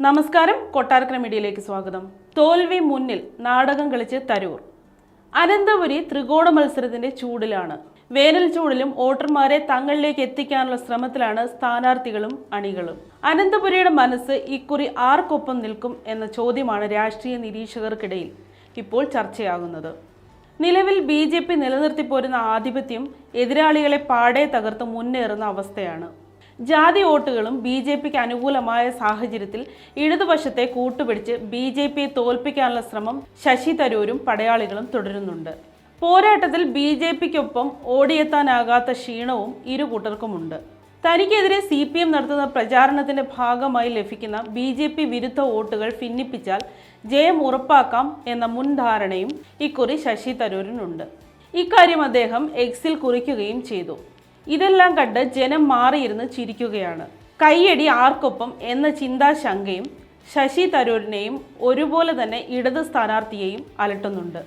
നമസ്കാരം, കൊട്ടാരക്കര മീഡിയയിലേക്ക് സ്വാഗതം. തോൽവി മുന്നിൽ നാടകം കളിച്ച് തരൂർ. അനന്തപുരി ത്രികോണ മത്സരത്തിന്റെ ചൂടിലാണ്. വേനൽ ചൂടിലും വോട്ടർമാരെ തങ്ങളിലേക്ക് എത്തിക്കാനുള്ള ശ്രമത്തിലാണ് സ്ഥാനാർത്ഥികളും അണികളും. അനന്തപുരിയുടെ മനസ്സ് ഇക്കുറി ആർക്കൊപ്പം നിൽക്കും എന്ന ചോദ്യമാണ് രാഷ്ട്രീയ നിരീക്ഷകർക്കിടയിൽ ഇപ്പോൾ ചർച്ചയാകുന്നത്. നിലവിൽ BJP നിലനിർത്തിപ്പോരുന്ന ആധിപത്യം എതിരാളികളെ പാടെ തകർത്ത് മുന്നേറുന്ന അവസ്ഥയാണ്. ജാതി വോട്ടുകളും BJPക്ക് അനുകൂലമായ സാഹചര്യത്തിൽ ഇടതുപക്ഷത്തെ കൂട്ടുപിടിച്ച് BJPയെ തോൽപ്പിക്കാനുള്ള ശ്രമം ശശി തരൂരും പടയാളികളും തുടരുന്നുണ്ട്. പോരാട്ടത്തിൽ BJPക്കൊപ്പം ഓടിയെത്താനാകാത്ത ക്ഷീണവും ഇരു കൂട്ടർക്കുമുണ്ട്. തനിക്കെതിരെ CPM നടത്തുന്ന പ്രചാരണത്തിന്റെ ഭാഗമായി ലഭിക്കുന്ന BJP വിരുദ്ധ വോട്ടുകൾ ഭിന്നിപ്പിച്ചാൽ ജയം ഉറപ്പാക്കാം എന്ന മുൻധാരണയും ഇക്കുറി ശശി തരൂരിനുണ്ട്. ഇക്കാര്യം അദ്ദേഹം എക്സിൽ കുറിക്കുകയും ചെയ്തു. ഇതെല്ലാം കണ്ട് ജനം മാറിയിരുന്ന് ചിരിക്കുകയാണ്. കയ്യടി ആർക്കൊപ്പം എന്ന ചിന്താശങ്കയും ശശി തരൂരിനെയും ഒരുപോലെ തന്നെ ഇടത് സ്ഥാനാർത്ഥിയെയും അലട്ടുന്നുണ്ട്.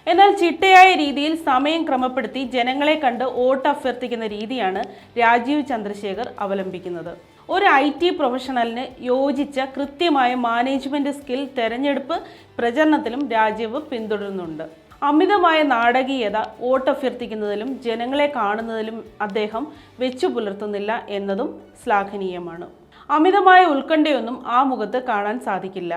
എന്നാൽ ചിട്ടയായ രീതിയിൽ സമയം ക്രമപ്പെടുത്തി ജനങ്ങളെ കണ്ട് വോട്ട് അഭ്യർത്ഥിക്കുന്ന രീതിയാണ് രാജീവ് ചന്ദ്രശേഖർ അവലംബിക്കുന്നത്. ഒരു IT പ്രൊഫഷണലിന് യോജിച്ച കൃത്യമായ മാനേജ്മെന്റ് സ്കിൽ തെരഞ്ഞെടുപ്പ് പ്രചരണത്തിലും രാജീവ് പിന്തുടരുന്നുണ്ട്. അമിതമായ നാടകീയത വോട്ട് അഭ്യർത്ഥിക്കുന്നതിലും ജനങ്ങളെ കാണുന്നതിലും അദ്ദേഹം വെച്ചു പുലർത്തുന്നില്ല എന്നതും ശ്ലാഘനീയമാണ്. അമിതമായ ഉത്കണ്ഠയൊന്നും ആ മുഖത്ത് കാണാൻ സാധിക്കില്ല.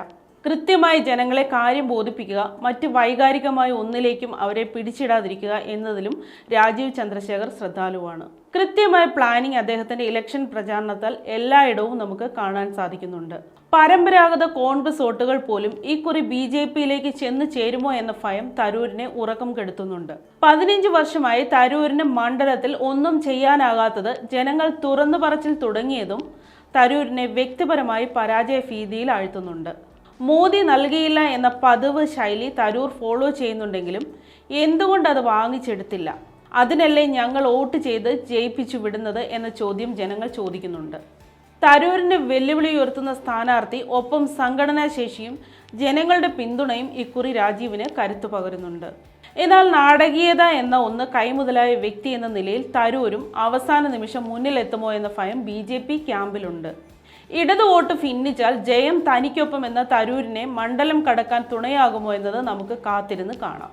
കൃത്യമായി ജനങ്ങളെ കാര്യം ബോധിപ്പിക്കുക, മറ്റ് വൈകാരികമായ ഒന്നിലേക്കും അവരെ പിടിച്ചിടാതിരിക്കുക എന്നതിലും രാജീവ് ചന്ദ്രശേഖർ ശ്രദ്ധാലുവാണ്. കൃത്യമായ പ്ലാനിംഗ് അദ്ദേഹത്തിന്റെ ഇലക്ഷൻ പ്രചാരണത്താൽ എല്ലായിടവും നമുക്ക് കാണാൻ സാധിക്കുന്നുണ്ട്. പരമ്പരാഗത കോൺഗ്രസ് വോട്ടുകൾ പോലും ഇക്കുറി BJPയിലേക്ക് ചെന്ന് ചേരുമോ എന്ന ഭയം തരൂരിനെ ഉറക്കം കെടുത്തുന്നുണ്ട്. 15 വർഷമായി തരൂരിന് മണ്ഡലത്തിൽ ഒന്നും ചെയ്യാനാകാത്തത് ജനങ്ങൾ തുറന്നു പറച്ചിൽ തുടങ്ങിയതും തരൂരിനെ വ്യക്തിപരമായി പരാജയ ഭീതിയിൽ ആഴ്ത്തുന്നുണ്ട്. മോദി നൽകിയില്ല എന്ന പതിവ് ശൈലി തരൂർ ഫോളോ ചെയ്യുന്നുണ്ടെങ്കിലും എന്തുകൊണ്ട് അത് വാങ്ങിച്ചെടുത്തില്ല? അതിനല്ലേ ഞങ്ങൾ വോട്ട് ചെയ്ത് ജയിപ്പിച്ചു വിടുന്നത് എന്ന ചോദ്യം ജനങ്ങൾ ചോദിക്കുന്നുണ്ട്. തരൂരിന് വെല്ലുവിളി ഉയർത്തുന്ന സ്ഥാനാർത്ഥി ഒപ്പം സംഘടനാ ശേഷിയും ജനങ്ങളുടെ പിന്തുണയും ഇക്കുറി രാജീവിന് കരുത്തു പകരുന്നുണ്ട്. എന്നാൽ നാടകീയത എന്ന ഒന്ന് കൈമുതലായ വ്യക്തി എന്ന നിലയിൽ തരൂരും അവസാന നിമിഷം മുന്നിലെത്തുമോ എന്ന ഭയം BJP ക്യാമ്പിലുണ്ട്. ഇടത് വോട്ട് ഭിന്നിച്ചാൽ ജയം തനിക്കൊപ്പം എന്ന തരൂരിനെ മണ്ഡലം കടക്കാൻ തുണയാകുമോ എന്നത് നമുക്ക് കാത്തിരുന്ന് കാണാം.